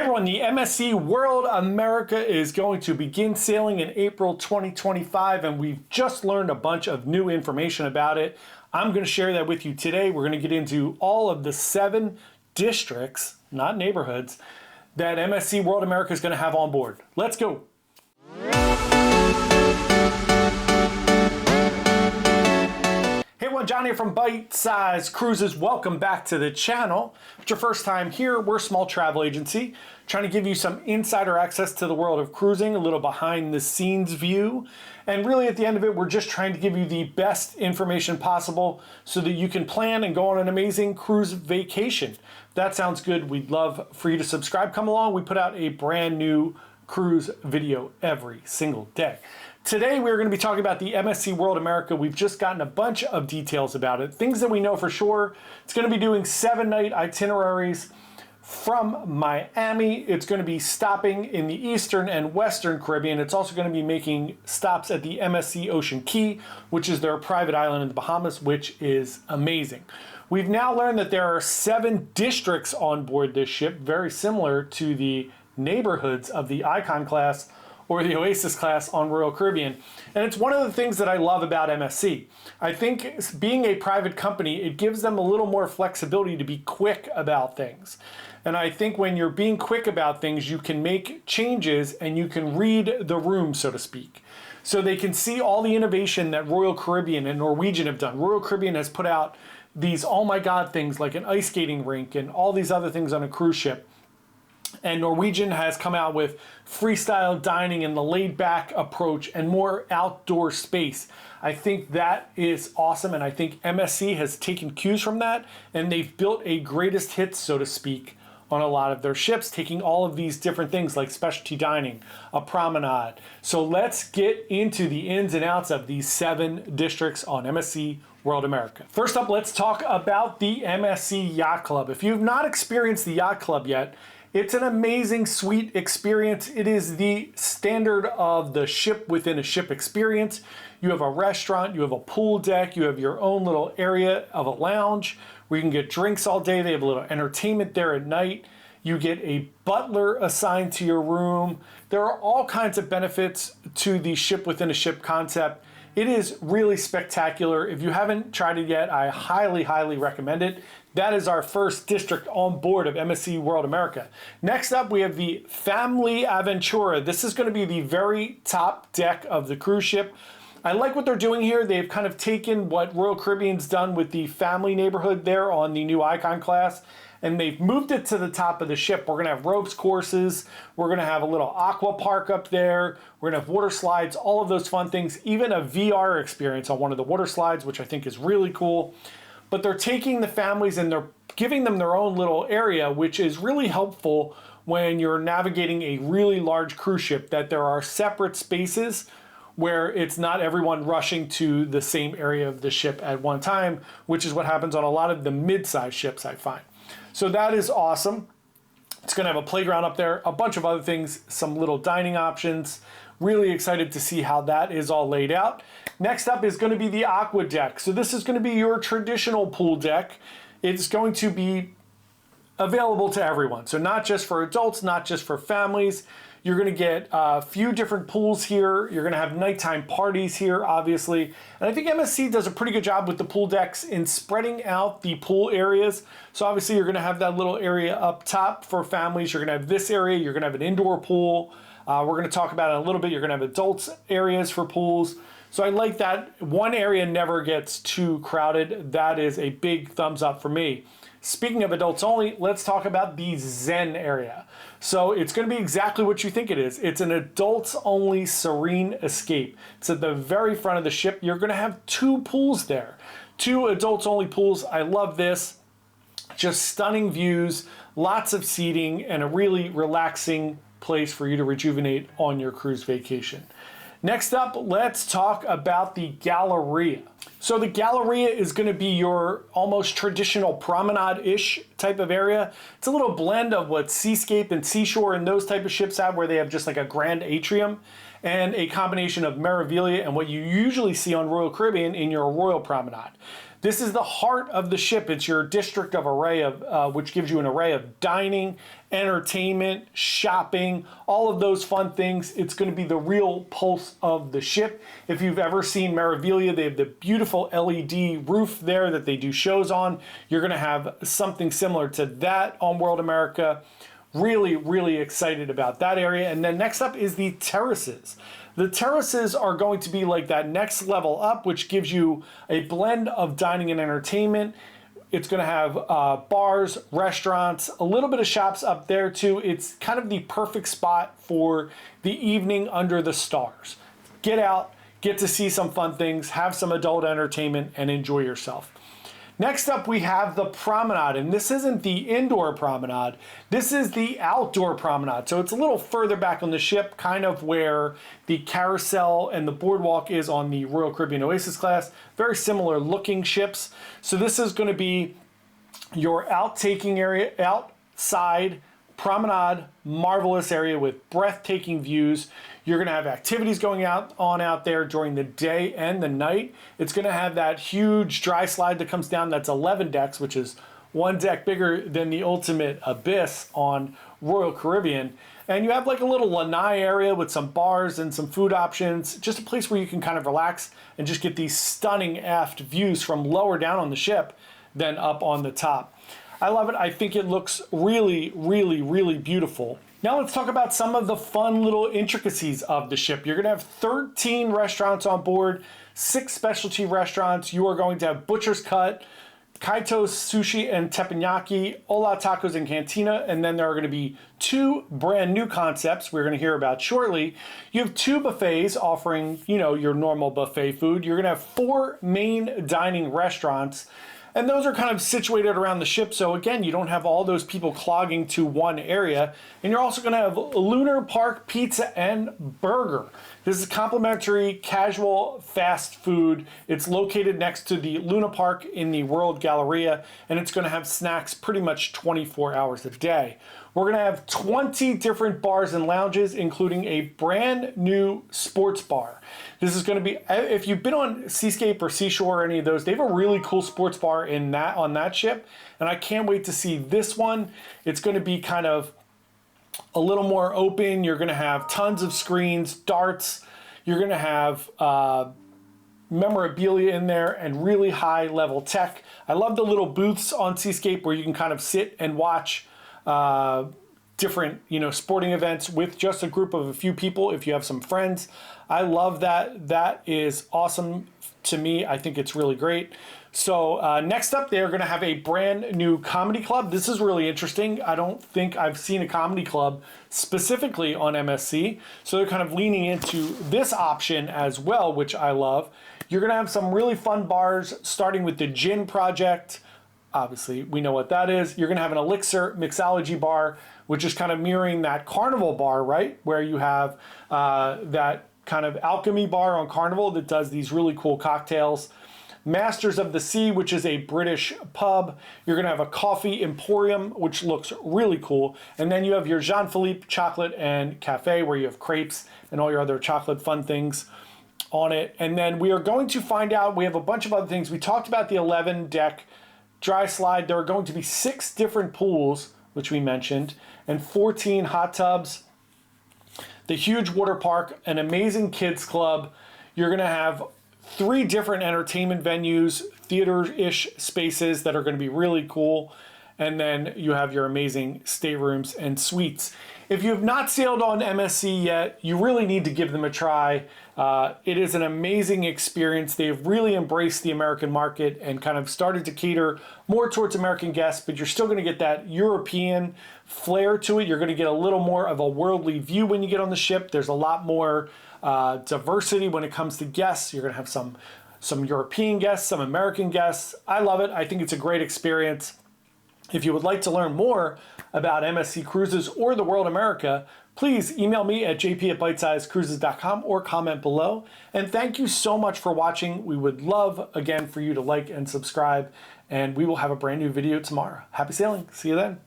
everyone, the MSC World America is going to begin sailing in April 2025, and we've just learned a bunch of new information about it. I'm going to share that with you today. We're going to get into all of the 7 districts, not neighborhoods, that MSC World America is going to have on board. Let's go. Hey everyone, John here from Bite Size Cruises. Welcome back to the channel. If it's your first time here, we're a small travel agency trying to give you some insider access to the world of cruising, a little behind the scenes view. And really at the end of it, we're just trying to give you the best information possible so that you can plan and go on an amazing cruise vacation. If that sounds good, we'd love for you to subscribe. Come along. We put out a brand new cruise video every single day. Today we're going to be talking about the MSC World America. We've just gotten a bunch of details about it. Things that we know for sure. It's going to be doing 7-night itineraries from Miami. It's going to be stopping in the Eastern and Western Caribbean. It's also going to be making stops at the MSC Ocean Key, which is their private island in the Bahamas, which is amazing. We've now learned that there are 7 districts on board this ship, very similar to the neighborhoods of the Icon class or the Oasis class on Royal Caribbean. And it's one of the things that I love about MSC. I think being a private company, it gives them a little more flexibility to be quick about things. And I think when you're being quick about things, you can make changes and you can read the room, so to speak. So they can see all the innovation that Royal Caribbean and Norwegian have done. Royal Caribbean has put out these oh my god things like an ice skating rink and all these other things on a cruise ship. And Norwegian has come out with freestyle dining and the laid back approach and more outdoor space. I think that is awesome, and I think MSC has taken cues from that, and they've built a greatest hits, so to speak, on a lot of their ships, taking all of these different things like specialty dining, a promenade. So let's get into the ins and outs of these 7 districts on MSC World America. First up, let's talk about the MSC Yacht Club. If you've not experienced the Yacht Club yet, it's an amazing, sweet experience. It is the standard of the ship within a ship experience. You have a restaurant, you have a pool deck, you have your own little area of a lounge where you can get drinks all day. They have a little entertainment there at night. You get a butler assigned to your room. There are all kinds of benefits to the ship within a ship concept. It is really spectacular. If you haven't tried it yet, I highly, highly recommend it. That is our first district on board of MSC World America. Next up, we have the Family Aventura. This is going to be the very top deck of the cruise ship. I like what they're doing here. They've kind of taken what Royal Caribbean's done with the family neighborhood there on the new Icon class, and they've moved it to the top of the ship. We're going to have ropes courses. We're going to have a little aqua park up there. We're going to have water slides, all of those fun things, even a VR experience on one of the water slides, which I think is really cool. But they're taking the families and they're giving them their own little area, which is really helpful when you're navigating a really large cruise ship, that there are separate spaces where it's not everyone rushing to the same area of the ship at one time, which is what happens on a lot of the mid-sized ships, I find. So that is awesome. It's going to have a playground up there, a bunch of other things, some little dining options. Really excited to see how that is all laid out. Next up is going to be the Aqua Deck. So this is going to be your traditional pool deck. It's going to be available to everyone. So not just for adults, not just for families. You're going to get a few different pools here. You're going to have nighttime parties here, obviously. And I think MSC does a pretty good job with the pool decks in spreading out the pool areas. So obviously you're going to have that little area up top for families. You're going to have this area. You're going to have an indoor pool. We're going to talk about it in a little bit. You're going to have adults areas for pools. So I like that. One area never gets too crowded. That is a big thumbs up for me. Speaking of adults only, let's talk about the Zen area. So it's going to be exactly what you think it is. It's an adults only serene escape. It's at the very front of the ship. You're going to have 2 pools there. 2 adults only pools. I love this. Just stunning views, lots of seating, and a really relaxing place for you to rejuvenate on your cruise vacation. Next up, let's talk about the Galleria. So the Galleria is going to be your almost traditional promenade-ish type of area. It's a little blend of what Seascape and Seashore and those type of ships have, where they have just like a grand atrium, and a combination of Meraviglia and what you usually see on Royal Caribbean in your Royal Promenade. This is the heart of the ship. It's your district of array of, which gives you an array of dining, entertainment, shopping, all of those fun things. It's going to be the real pulse of the ship. If you've ever seen Meraviglia, they have the beautiful LED roof there that they do shows on. You're going to have something similar to that on World America. Really, really excited about that area. And then next up is the terraces. The terraces are going to be like that next level up, which gives you a blend of dining and entertainment. It's going to have bars, restaurants, a little bit of shops up there too. It's kind of the perfect spot for the evening under the stars. Get out, get to see some fun things, have some adult entertainment, and enjoy yourself. Next up, we have the Promenade, and this isn't the indoor promenade, this is the outdoor promenade. So it's a little further back on the ship, kind of where the carousel and the boardwalk is on the Royal Caribbean Oasis class. Very similar looking ships. So this is going to be your outtaking area, outside promenade, marvelous area with breathtaking views. You're going to have activities going on out there during the day and the night. It's going to have that huge dry slide that comes down. That's 11 decks, which is one deck bigger than the ultimate abyss on Royal Caribbean. And you have like a little lanai area with some bars and some food options. Just a place where you can kind of relax and just get these stunning aft views from lower down on the ship than up on the top. I love it. I think it looks really, really, really beautiful. Now let's talk about some of the fun little intricacies of the ship. You're going to have 13 restaurants on board, 6 specialty restaurants. You are going to have Butcher's Cut, Kaito's Sushi and Teppanyaki, Ola Tacos and Cantina, and then there are going to be 2 brand new concepts we're going to hear about shortly. You have 2 buffets offering, your normal buffet food. You're going to have 4 main dining restaurants. And those are kind of situated around the ship. So again, you don't have all those people clogging to one area. And you're also going to have Lunar Park Pizza and Burger. This is complimentary, casual, fast food. It's located next to the Luna Park in the World Galleria. And it's going to have snacks pretty much 24 hours a day. We're going to have 20 different bars and lounges, including a brand new sports bar. This is going to be, if you've been on Seascape or Seashore or any of those, they have a really cool sports bar on that ship. And I can't wait to see this one. It's going to be kind of a little more open. You're going to have tons of screens, darts. You're going to have memorabilia in there and really high level tech. I love the little booths on Seascape where you can kind of sit and watch different, sporting events with just a group of a few people if you have some friends. I love that is awesome to me. I think it's really great. So next up, they're going to have a brand new comedy club. This is really interesting. I don't think I've seen a comedy club specifically on MSC. So they're kind of leaning into this option as well, which I love. You're going to have some really fun bars, starting with the Gin Project. Obviously, we know what that is. You're going to have an Elixir mixology bar, which is kind of mirroring that Carnival bar, right? Where you have that kind of alchemy bar on Carnival that does these really cool cocktails. Masters of the Sea, which is a British pub. You're going to have a coffee emporium, which looks really cool. And then you have your Jean-Philippe chocolate and cafe, where you have crepes and all your other chocolate fun things on it. And then we are going to find out, we have a bunch of other things. We talked about the 11 deck dry slide. There are going to be 6 different pools, which we mentioned, and 14 hot tubs. The huge water park, an amazing kids club. You're going to have 3 different entertainment venues, theater-ish spaces that are going to be really cool. And then you have your amazing staterooms and suites. If you have not sailed on MSC yet, you really need to give them a try. It is an amazing experience. They've really embraced the American market and kind of started to cater more towards American guests, but you're still going to get that European flair to it. You're going to get a little more of a worldly view when you get on the ship. There's a lot more diversity when it comes to guests. You're going to have some European guests, some American guests. I love it. I think it's a great experience. If you would like to learn more about MSC Cruises or the World America, please email me at jp@bitesizecruises.com or comment below. And thank you so much for watching. We would love, again, for you to like and subscribe, and we will have a brand new video tomorrow. Happy sailing. See you then.